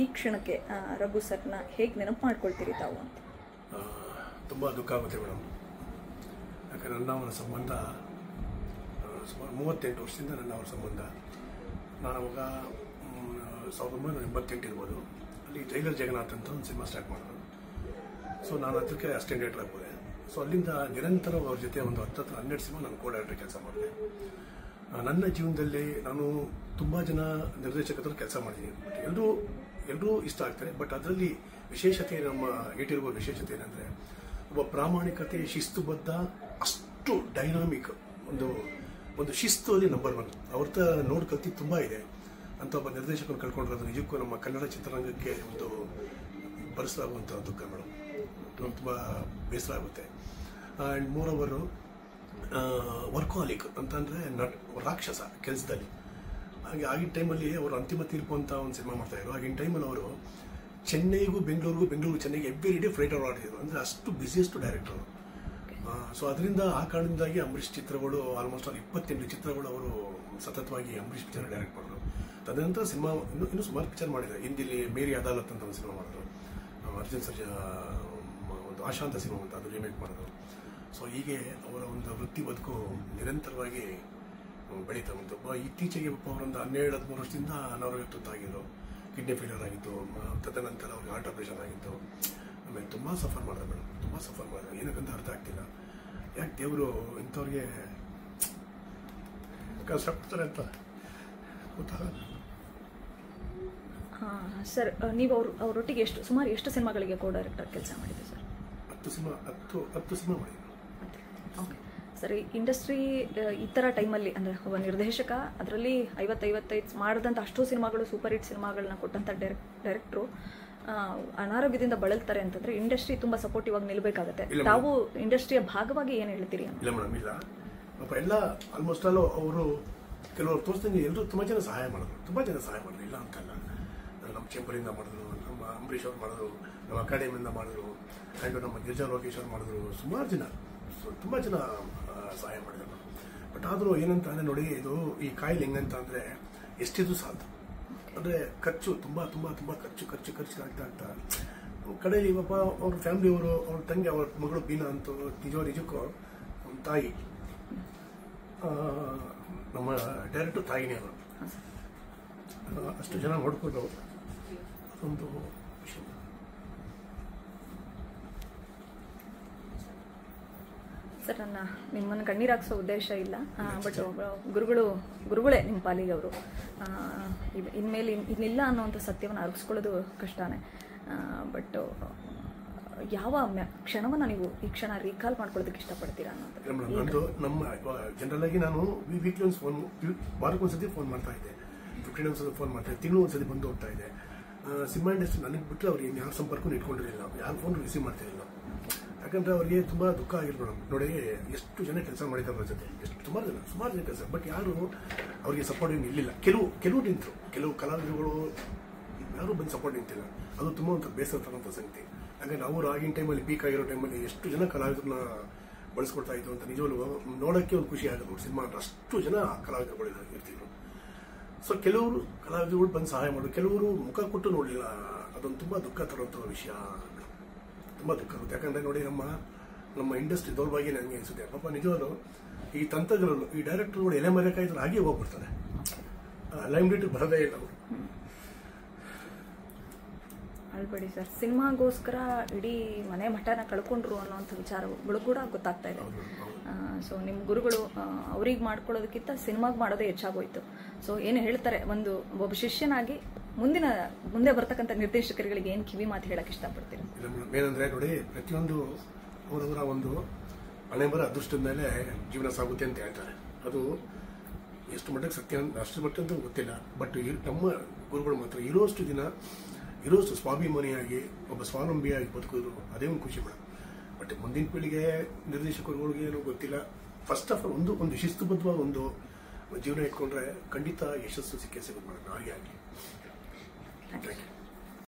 ಈ ಕ್ಷಣಕ್ಕೆ ರಘು ಸರ್ನ ಹೇಗೆ ನೆನಪು ಮಾಡ್ಕೊಳ್ತೀರಿ ತಾವು ಅಂತ? ತುಂಬ ದುಃಖ ಆಗುತ್ತೆ ಮೇಡಮ್. ಯಾಕಂದರೆ ನನ್ನ ಅವರ ಸಂಬಂಧ ಸುಮಾರು 38 ವರ್ಷದಿಂದ ನನ್ನ ಅವರ ಸಂಬಂಧ. ನಾನು ಅವಾಗ 1988 ಇರ್ಬೋದು. ಅಲ್ಲಿ ಜೈಲರ್ ಜಗನ್ನಾಥ್ ಅಂತ ಒಂದು ಸಿನಿಮಾ ಸ್ಟಾರ್ಟ್ ಮಾಡಿದ್ರು. ಸೊ ನಾನು ಅದಕ್ಕೆ ಅಸಿಸ್ಟೆಂಟ್ ಡೈರೆಕ್ಟರ್ ಆಗ್ಬೋದೆ. ಸೊ ಅಲ್ಲಿಂದ ನಿರಂತರ ಅವ್ರ ಜೊತೆ ಒಂದು 10-12 ಸಿನಿಮಾ ನಾನು ಕೋ ಡೈರೆಕ್ಟರ್ ಕೆಲಸ ಮಾಡಿದೆ. ನನ್ನ ಜೀವನದಲ್ಲಿ ನಾನು ತುಂಬ ಜನ ನಿರ್ದೇಶಕರ ಕೆಲಸ ಮಾಡಿದ್ದೀನಿ. ಎಲ್ಲರೂ ಇಷ್ಟ ಆಗ್ತಾರೆ. ಬಟ್ ಅದರಲ್ಲಿ ವಿಶೇಷತೆ, ನಮ್ಮ ಇಟ್ಟಿರುವ ವಿಶೇಷತೆ ಏನಂದರೆ ಒಬ್ಬ ಪ್ರಾಮಾಣಿಕತೆ, ಶಿಸ್ತುಬದ್ಧ, ಅಷ್ಟು ಡೈನಾಮಿಕ್, ಒಂದು ಶಿಸ್ತು ಅಲ್ಲಿ ನಂಬರ್ 1. ಅವ್ರ ನೋಡಿ ಕಲ್ತಿದ್ದು ತುಂಬ ಇದೆ ಅಂತ ಒಬ್ಬ ನಿರ್ದೇಶಕರು ಕಳ್ಕೊಂಡಿರೋದು ನಿಜಕ್ಕೂ ನಮ್ಮ ಕನ್ನಡ ಚಿತ್ರರಂಗಕ್ಕೆ ಒಂದು ಬರೆಸಲಾಗುವಂಥ ದುಃಖ ಮೇಡಮ್. ತುಂಬ ಬೇಸರ ಆಗುತ್ತೆ. ಆ್ಯಂಡ್ ಮೋರವರು ವರ್ಕೋಹಾಲಿಕ್ ಅಂತಂದರೆ ರಾಕ್ಷಸ ಕೆಲಸದಲ್ಲಿ. ಹಾಗೆ ಆಗಿನ ಟೈಮಲ್ಲಿ ಅವರು ಅಂತಿಮ ತೀರ್ಪು ಅಂತ ಒಂದು ಸಿನಿಮಾ ಮಾಡ್ತಾಯಿದ್ರು. ಆಗಿನ ಟೈಮಲ್ಲಿ ಅವರು ಚೆನ್ನೈಗೂ ಬೆಂಗಳೂರು ಚೆನ್ನೈಗೆ ಎವ್ರಿ ಡೇ ಫ್ಲೈಟ್ ಆಡಿದ್ರು. ಅಂದರೆ ಅಷ್ಟು ಬ್ಯುಸಿಯೆಸ್ಟ್ ಡೈರೆಕ್ಟರ್ ಅವರು. ಸೊ ಅದರಿಂದ ಆ ಕಾರಣದಿಂದಾಗಿ ಅಂಬರೀಷ್ ಚಿತ್ರಗಳು ಆಲ್ಮೋಸ್ಟ್ 28 ಚಿತ್ರಗಳು ಅವರು ಸತತವಾಗಿ ಅಂಬರೀಷ್ ಪಿಕ್ಚರ್ ಡೈರೆಕ್ಟ್ ಮಾಡಿದ್ರು. ತದನಂತರ ಸಿನಿಮಾ ಇನ್ನೂ ಸುಮಾರು ಪಿಕ್ಚರ್ ಮಾಡಿದ್ದಾರೆ. ಹಿಂದಿಲಿ ಮೇರಿ ಅದಾಲತ್ ಅಂತ ಒಂದು ಸಿನಿಮಾ ಮಾಡಿದ್ರು. ಅರ್ಜುನ್ ಸರ್ಜಾ ಒಂದು ಆಶಾ ಅಂತ ಸಿನಿಮಾ ಅಂತ ಅದು ರಿಮೇಕ್ ಮಾಡಿದ್ರು. ಸೊ ಹೀಗೆ ಅವರ ಒಂದು ವೃತ್ತಿ ಬದುಕು ನಿರಂತರವಾಗಿ ಬೆಳೀತಾ ಬಂತು. ಇತ್ತೀಚೆಗೆ ಅವರೊಂದು 12-13 ವರ್ಷದಿಂದ ಅನಾರೋಗ್ಯ ತುತ್ತಾಗಿದ್ರು. ಕಿಡ್ನಿ ಫೇಲ್ಯೂರ್ ಆಗಿತ್ತು. ತದನಂತರ ಅವ್ರಿಗೆ ಹಾರ್ಟ್ ಆಪರೇಷನ್ ಆಗಿತ್ತು. ಆಮೇಲೆ ತುಂಬ ಸಫರ್ ಮಾಡಿದೆ ಮೇಡಮ್, ತುಂಬ ಸಫರ್ ಮಾಡಿದೆ. ಏನಕ್ಕಂತ ಅರ್ಥ ಆಗ್ತಿಲ್ಲ. ಯಾಕೆ ದೇವರು ಇಂಥವ್ರಿಗೆ ಕಷ್ಟಪಡ್ತಾರೆ ಅಂತ ಗೊತ್ತಾಗಲ್ಲ. ಸರ್, ನೀವು ಅವರೊಟ್ಟಿಗೆ ಸುಮಾರು ಎಷ್ಟು ಸಿನಿಮಾಗಳಿಗೆ ಕೋ ಡೈರೆಕ್ಟರ್ ಕೆಲಸ ಮಾಡಿದೆ ಸರ್? 10 ಸಿನಿಮಾ ಮಾಡಿದೆ. ಓಕೆ ಸರ್, ಇಂಡಸ್ಟ್ರಿ ಈ ಥರ ಟೈಮಲ್ಲಿ ಅಂದರೆ ಒಬ್ಬ ನಿರ್ದೇಶಕ ಅದರಲ್ಲಿ 50-55 ಮಾಡಿದಂಥ ಅಷ್ಟೋ ಸಿನಿಮಾಗಳು, ಸೂಪರ್ ಹಿಟ್ ಸಿನಿಮಾಗಳನ್ನ ಕೊಟ್ಟಂಥ ಡೈರೆಕ್ಟ್ರು ಅನಾರೋಗ್ಯದಿಂದ ಬಳಲ್ತಾರೆ ಅಂತಂದರೆ ಇಂಡಸ್ಟ್ರಿ ತುಂಬ ಸಪೋರ್ಟಿವ್ ಆಗಿ ನಿಲ್ಲಬೇಕಾಗತ್ತೆ. ತಾವು ಇಂಡಸ್ಟ್ರಿಯ ಭಾಗವಾಗಿ ಏನು ಹೇಳ್ತೀರಿ? ಇಲ್ಲ ಮೇಡಮ್, ಇಲ್ಲ. ಎಲ್ಲ ಆಲ್ಮೋಸ್ಟ್ ಆಲ್ ಅವರು ಕೆಲವರು ತೋರಿಸ್ದಂಗೆ ಎಲ್ಲರೂ ತುಂಬ ಜನ ಸಹಾಯ ಮಾಡಿದ್ರು. ಇಲ್ಲ ಅಂತಲ್ಲ. ನಮ್ಮ ಚೇಂಬರಿಂದ ಮಾಡಿದ್ರು, ನಮ್ಮ ಅಂಬರೀಷ್ ಅವ್ರು ಮಾಡಿದ್ರು, ನಮ್ಮ ಅಕಾಡೆಮಿಯಿಂದ ಮಾಡಿದ್ರು, ಆ್ಯಂಡ್ ನಮ್ಮ ಗಿರಿಜಾ ಲೋಕೇಶ್ ಅವ್ರು ಮಾಡಿದ್ರು. ಸುಮಾರು ಜನ ತುಂಬ ಜನ ಸಹಾಯ ಮಾಡಿದ್ರು. ಬಟ್ ಆದರೂ ಏನಂತ ಅಂದರೆ ನೋಡಿ, ಇದು ಈ ಕಾಯಿಲೆ ಹೆಂಗಂತ ಅಂದರೆ ಎಷ್ಟಿದ್ರು ಸಾಲದು. ಅಂದರೆ ಖರ್ಚು ತುಂಬ ಖರ್ಚು ಆಗ್ತಾ ಕಡೆಯಲ್ಲಿ ಪಾಪ ಅವ್ರ ಫ್ಯಾಮಿಲಿಯವರು, ಅವ್ರ ತಂಗಿ, ಅವ್ರ ಮಗಳು ಬೀನಾ ಅಂತೂ ನಿಜಕ್ಕೂ ಒಂದು ತಾಯಿ. ನಮ್ಮ ಡೈರೆಕ್ಟರ್ ತಾಯಿನೇ ಅವರು. ಅಷ್ಟು ಜನ ನೋಡ್ಕೊಂಡು ಒಂದು ವಿಷಯ. ಸರ್, ನಿಮ್ಮನ್ನು ಕಣ್ಣೀರಾಗಿಸೋ ಉದ್ದೇಶ ಇಲ್ಲ. ಬಟ್ ಗುರುಗಳೇ ನಿಮ್ಮ ಪಾಲಿಗೆ ಅವರು ಇನ್ಮೇಲೆ ಇನ್ನಿಲ್ಲ ಅನ್ನೋವಂಥ ಸತ್ಯವನ್ನು ಅರಗಿಸ್ಕೊಳ್ಳೋದು ಕಷ್ಟನೇ. ಬಟ್ ಯಾವ ಕ್ಷಣವನ್ನು ನೀವು ಈ ಕ್ಷಣ ರೀಕಾಲ್ ಮಾಡ್ಕೊಳ್ಳೋದಕ್ಕೆ ಇಷ್ಟಪಡ್ತೀರಾ ಅನ್ನೋದು? ನಮ್ಮ ಜನರಲ್ ಆಗಿ ನಾನು ವೀಕ್ಲಿ ಒಂದು ಫೋನ್, ವಾರಕ್ಕೊಂದ್ಸತಿ ಫೋನ್ ಮಾಡ್ತಾ ಇದ್ದೆ, 15 ಒಂದ್ಸತಿ ಫೋನ್ ಮಾಡ್ತಾ ಇದ್ದೆ, ತಿಂಗಳು ಒಂದ್ಸತಿ ಬಂದು ಹೋಗ್ತಾ ಇದೆ. ಸಿನಿಮಾ ಇಂಡಸ್ಟ್ರಿ ನನಗೆ ಬಿಟ್ಟರೆ ಅವ್ರಿಗೆ ಯಾರ ಸಂಪರ್ಕನೂ ಇಟ್ಕೊಂಡಿರಲಿಲ್ಲ, ಯಾರು ಫೋನ್ ರಿಸೀವ್ ಮಾಡ್ತಿರಲಿಲ್ಲ. ಯಾಕಂದರೆ ಅವ್ರಿಗೆ ತುಂಬ ದುಃಖ ಆಗಿರ್ಬೋದು. ನೋಡಿ, ಎಷ್ಟು ಜನ ಕೆಲಸ ಮಾಡಿದ್ದಾರೆ ಅವ್ರ ಜೊತೆ, ಸುಮಾರು ಜನ ಕೆಲಸ. ಬಟ್ ಯಾರು ಅವ್ರಿಗೆ ಸಪೋರ್ಟ್ ನಿಲ್ಲಿಲ್ಲ. ಕೆಲವು ನಿಂತರು, ಕೆಲವು ಕಲಾವಿದರುಗಳು ಯಾರು ಬಂದು ಸಪೋರ್ಟ್ ನಿಂತಿಲ್ಲ. ಅದು ತುಂಬ ಒಂದು ಬೇಸರ ತರೋಂಥ ಸಂಗತಿ. ಯಾಕಂದರೆ ಅವರು ಆಗಿನ ಟೈಮಲ್ಲಿ ಪೀಕ್ ಆಗಿರೋ ಟೈಮಲ್ಲಿ ಎಷ್ಟು ಜನ ಕಲಾವಿದರನ್ನ ಬಳಸ್ಕೊಡ್ತಾ ಇದ್ರು ಅಂತ ನಿಜವೂ ನೋಡೋಕ್ಕೆ ಒಂದು ಖುಷಿ ಆಗೋದು. ಸಿನಿಮಾ ಅಷ್ಟು ಜನ ಕಲಾವಿದರುಗಳು ಇರ್ತಿದ್ರು. ಸೊ ಕೆಲವರು ಕಲಾವಿದರುಗಳು ಬಂದು ಸಹಾಯ ಮಾಡೋದು, ಕೆಲವರು ಮುಖ ಕೊಟ್ಟು ನೋಡಲಿಲ್ಲ. ಅದೊಂದು ತುಂಬ ದುಃಖ ತರುವಂಥ ವಿಷಯ, ತುಂಬ ದುಃಖ ಆಗುತ್ತೆ. ಯಾಕಂದರೆ ನೋಡಿ, ನಮ್ಮ ಇಂಡಸ್ಟ್ರಿ ದೌರ್ಭಾಗ್ಯ ನನಗೆ ಅನಿಸುತ್ತೆ. ಪಾಪ ನಿಜವಾಗ್ಲೂ ಈ ತಂತ್ರಜ್ಞರು, ಈ ಡೈರೆಕ್ಟರ್ಗಳು ಎಲೆ ಮರೆಕಾಯ್ತಾರೆ, ಹಾಗೆ ಹೋಗ್ಬಿಡ್ತಾರೆ. ಲೈಮ್ ಲೈಟ್ ಬರೋದೇ ಇಲ್ಲ ಅವರು. ಅಳ್ಬೇಡಿ ಸರ್, ಸಿನಿಮಾಗೋಸ್ಕರ ಇಡೀ ಮನೆ ಮಠನ ಕಳ್ಕೊಂಡ್ರು ಅನ್ನೋಂಥ ವಿಚಾರಗಳು ಕೂಡ ಗೊತ್ತಾಗ್ತಾ ಇದೆ. ಸೊ ನಿಮ್ಮ ಗುರುಗಳು ಅವ್ರಿಗೆ ಮಾಡ್ಕೊಳ್ಳೋದಕ್ಕಿಂತ ಸಿನಿಮಾಗೆ ಮಾಡೋದೇ ಹೆಚ್ಚಾಗೋಯ್ತು. ಸೊ ಏನು ಹೇಳ್ತಾರೆ, ಒಬ್ಬ ಶಿಷ್ಯನಾಗಿ ಮುಂದೆ ಬರ್ತಕ್ಕಂಥ ನಿರ್ದೇಶಕರುಗಳಿಗೆ ಏನು ಕಿವಿ ಮಾತು ಹೇಳಕ್ಕೆ ಇಷ್ಟಪಡ್ತೀರಿ? ಏನಂದ್ರೆ ನೋಡಿ, ಪ್ರತಿಯೊಂದು ಅವರವರ ಒಂದು ಹಣೆ ಬರ ಅದೃಷ್ಟದ ಮೇಲೆ ಜೀವನ ಸಾಗುತ್ತೆ ಅಂತ ಹೇಳ್ತಾರೆ. ಅದು ಎಷ್ಟು ಮಟ್ಟಕ್ಕೆ ಸತ್ಯ, ಅಷ್ಟು ಮಟ್ಟ ಅಂತ ಗೊತ್ತಿಲ್ಲ. ಬಟ್ ನಮ್ಮ ಗುರುಗಳು ಮಾತ್ರ ಇರೋಷ್ಟು ಸ್ವಾಭಿಮಾನಿಯಾಗಿ, ಒಬ್ಬ ಸ್ವಾವಲಂಬಿಯಾಗಿ ಬದುಕೋದು, ಅದೇ ಒಂದು ಖುಷಿ ಮೇಡಮ್. ಬಟ್ ಮುಂದಿನ ಪೀಳಿಗೆ ನಿರ್ದೇಶಕರುಗಳಿಗೆ ಏನೋ ಗೊತ್ತಿಲ್ಲ. ಫಸ್ಟ್ ಆಫ್ ಆಲ್ ಒಂದು ಶಿಸ್ತುಬದ್ಧವಾದ ಒಂದು ಜೀವನ ಇಟ್ಕೊಂಡ್ರೆ ಖಂಡಿತ ಯಶಸ್ಸು ಸಿಕ್ಕೇ ಸಿಗುತ್ತೆ ಮೇಡಮ್. ಹಾಗೆ ಆಗಲಿ. Thank you.